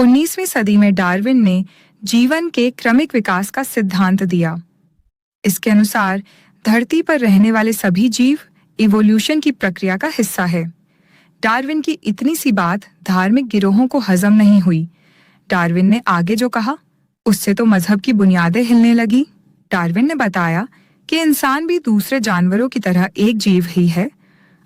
19वीं सदी में डार्विन ने जीवन के क्रमिक विकास का सिद्धांत दिया। इसके अनुसार धरती पर रहने वाले सभी जीव इवोल्यूशन की प्रक्रिया का हिस्सा है। डार्विन की इतनी सी बात धार्मिक गिरोहों को हजम नहीं हुई। डार्विन ने आगे जो कहा, उससे तो मजहब की बुनियादें हिलने लगी। डार्विन ने बताया कि इंसान भी दूसरे जानवरों की तरह एक जीव ही है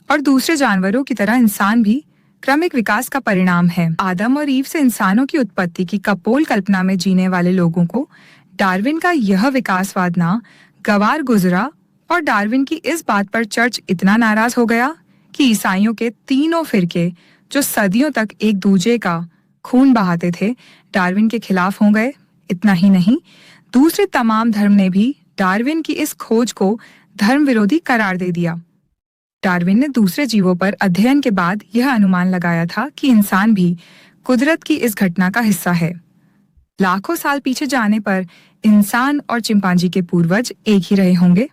और दूसरे जानवरों की तरह इंसान भी क्रमिक विकास का परिणाम है। आदम और ईव से इंसानों की उत्पत्ति की कपोल कल्पना में जीने वाले लोगों को डार्विन का यह विकासवाद ना गवार गुजरा और डार्विन की इस बात पर चर्च इतना नाराज हो गया कि ईसाइयों के तीनों फिरके जो सदियों तक एक दूसरे का खून बहाते थे, डार्विन के खिलाफ हो गए। इतना ही नहीं, दूसरे तमाम धर्म ने भी डार्विन की इस खोज को धर्म विरोधी करार दे दिया। डार्विन ने दूसरे जीवों पर अध्ययन के बाद यह अनुमान लगाया था कि इंसान भी कुदरत की इस घटना का हिस्सा है। लाखों साल पीछे जाने पर इंसान और चिंपांजी के पूर्वज एक ही रहे होंगे।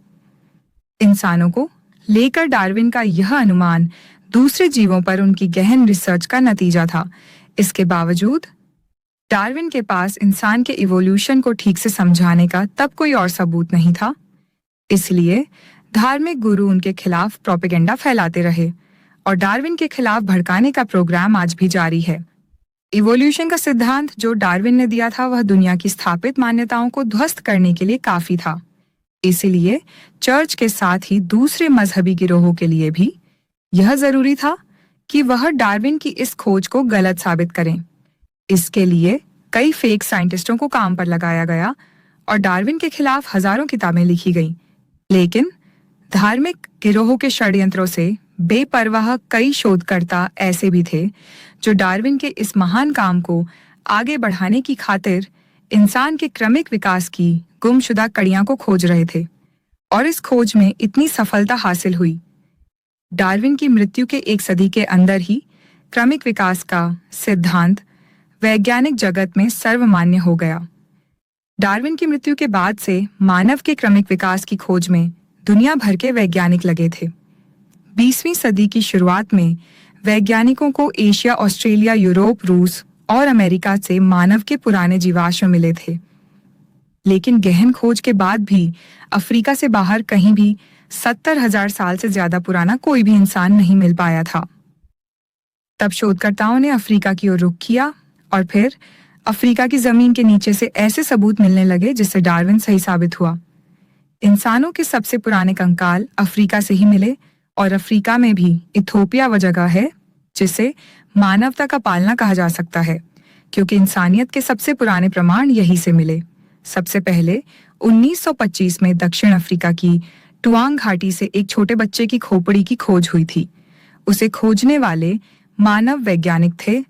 इंसानों को लेकर डार्विन का यह अनुमान दूसरे जीवों पर उनकी गहन रिसर्च का नतीजा था। इसके बावजूद डार्विन के पास इंसान के इवोल्यूशन को ठीक से समझाने का तब कोई और सबूत नहीं था। इसलिए धार्मिक गुरु उनके खिलाफ प्रोपेगेंडा फैलाते रहे और डार्विन के खिलाफ भड़काने का प्रोग्राम आज भी जारी है। इवोल्यूशन का सिद्धांत जो डार्विन ने दिया था वह दुनिया की स्थापित मान्यताओं को ध्वस्त करने के लिए काफी था। इसलिए चर्च के साथ ही दूसरे मजहबी गिरोहों के लिए भी यह जरूरी था कि वह डार्विन की इस खोज को गलत साबित करें। इसके लिए कई फेक साइंटिस्टों को काम पर लगाया गया और डार्विन के खिलाफ हजारों किताबें लिखी गईं। लेकिन धार्मिक गिरोहों के षड्यंत्रों से बेपरवाह कई शोधकर्ता ऐसे भी थे जो डार्विन के इस महान काम को आगे बढ़ाने की खातिर इंसान के क्रमिक विकास की गुमशुदा कड़ियां को खोज रहे थे और इस खोज में इतनी सफलता हासिल हुई। डार्विन की मृत्यु के एक सदी के अंदर ही क्रमिक विकास का सिद्धांत वैज्ञानिक जगत में सर्वमान्य हो गया। डार्विन की मृत्यु के बाद से मानव के क्रमिक विकास की खोज में दुनिया भर के वैज्ञानिक लगे थे। 20वीं सदी की शुरुआत में वैज्ञानिकों को एशिया, ऑस्ट्रेलिया, यूरोप, रूस और अमेरिका से मानव के पुराने जीवाश्म मिले थे। लेकिन गहन खोज के बाद भी अफ्रीका से बाहर कहीं भी 70,000 साल से ज्यादा पुराना कोई भी इंसान नहीं मिल पाया था। तब शोधकर्ताओं ने अफ्रीका की ओर रुख किया और फिर अफ्रीका की जमीन के नीचे से ऐसे सबूत मिलने लगे जिससे डार्विन सही साबित हुआ। इंसानों के सबसे पुराने कंकाल अफ्रीका से ही मिले और अफ्रीका में भी इथोपिया वह जगह है जिसे मानवता का पालना कहा जा सकता है, क्योंकि इंसानियत के सबसे पुराने प्रमाण यहीं से मिले। सबसे पहले 1925 में दक्षिण अफ्रीका की टुआंग घाटी से एक छोटे बच्चे की खोपड़ी की खोज हुई थी। उसे खोजने वाले मानव वैज्ञानिक थे।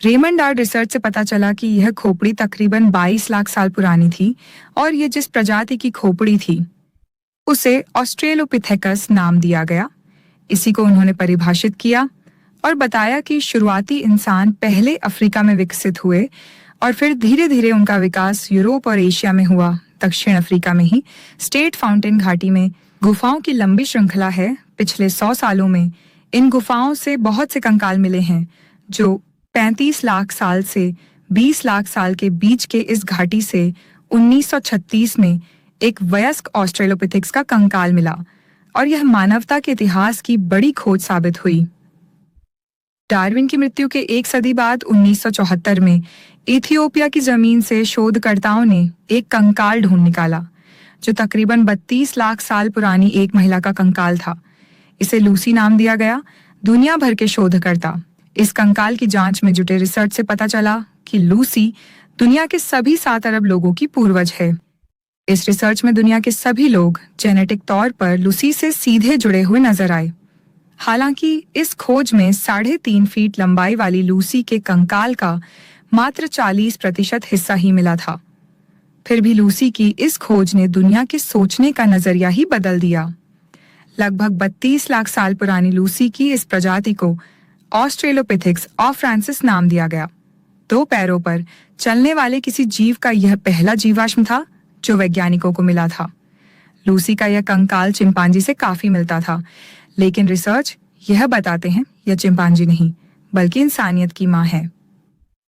रेमंड आर्ट रिसर्च से पता चला कि यह खोपड़ी तकरीबन 22 लाख साल पुरानी थी और ये जिस प्रजाति की खोपड़ी थी उसे ऑस्ट्रेलोपिथेकस नाम दिया गया। इसी को उन्होंने परिभाषित किया और बताया कि शुरुआती इंसान पहले अफ्रीका में विकसित हुए और फिर धीरे धीरे उनका विकास यूरोप और एशिया में हुआ। दक्षिण अफ्रीका में ही स्टेट फाउंटेन घाटी में गुफाओं की लंबी श्रृंखला है। पिछले 100 सालों में इन गुफाओं से बहुत से कंकाल मिले हैं जो 35 लाख साल से 20 लाख साल के बीच के इस घाटी से 1936 में एक वयस्क ऑस्ट्रेलोपिथेक्स का कंकाल मिला और यह मानवता के इतिहास की बड़ी खोज साबित हुई। डार्विन की मृत्यु के एक सदी बाद 1974 में इथियोपिया की जमीन से शोधकर्ताओं ने एक कंकाल ढूंढ निकाला जो तकरीबन 32 लाख साल पुरानी एक महिला का कंकाल था। इसे लूसी नाम दिया गया। दुनिया भर के शोधकर्ता इस कंकाल की जांच में जुटे। रिसर्च से पता चला कि लूसी दुनिया के सभी 7 अरब लोगों की पूर्वज है। इस रिसर्च में दुनिया के सभी लोग जेनेटिक तौर पर लूसी से सीधे जुड़े हुए नजर आए। हालांकि इस खोज में 3.5 फीट लंबाई वाली लूसी के कंकाल का मात्र 40% हिस्सा ही मिला था। फिर भी लूसी की इस खोज ने दुनिया के सोचने का नजरिया ही बदल दिया। लगभग 32 लाख साल पुरानी लूसी की इस प्रजाति को ऑस्ट्रेलोपिथेक्स ऑफ्रांसिस नाम दिया गया। 2 पैरों पर चलने वाले किसी जीव का यह पहला जीवाश्म था जो वैज्ञानिकों को मिला था। लूसी का यह कंकाल चिंपांजी से काफी मिलता था, लेकिन रिसर्च यह बताते हैं यह चिंपांजी नहीं बल्कि इंसानियत की मां है।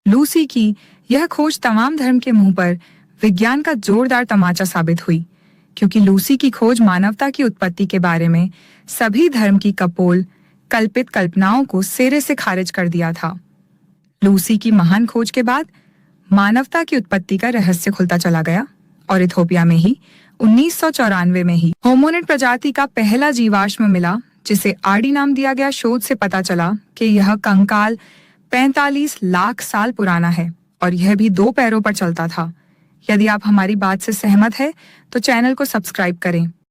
लूसी की यह खोज तमाम धर्म के मुंह पर विज्ञान का जोरदार तमाचा साबित हुई, क्योंकि लूसी की खोज मानवता की उत्पत्ति के बारे में सभी धर्म की कपोल कल्पित कल्पनाओं को सिरे से खारिज कर दिया था। लूसी की महान खोज के बाद मानवता की उत्पत्ति का रहस्य खुलता चला गया और इथोपिया में ही 1994 में ही होमोनिड प्रजाति का पहला जीवाश्म मिला, जिसे आर्डी नाम दिया गया। शोध से पता चला कि यह कंकाल 45 लाख साल पुराना है और यह भी 2 पैरों पर चलता था। यदि आप हमारी बात से सहमत है तो चैनल को सब्सक्राइब करें।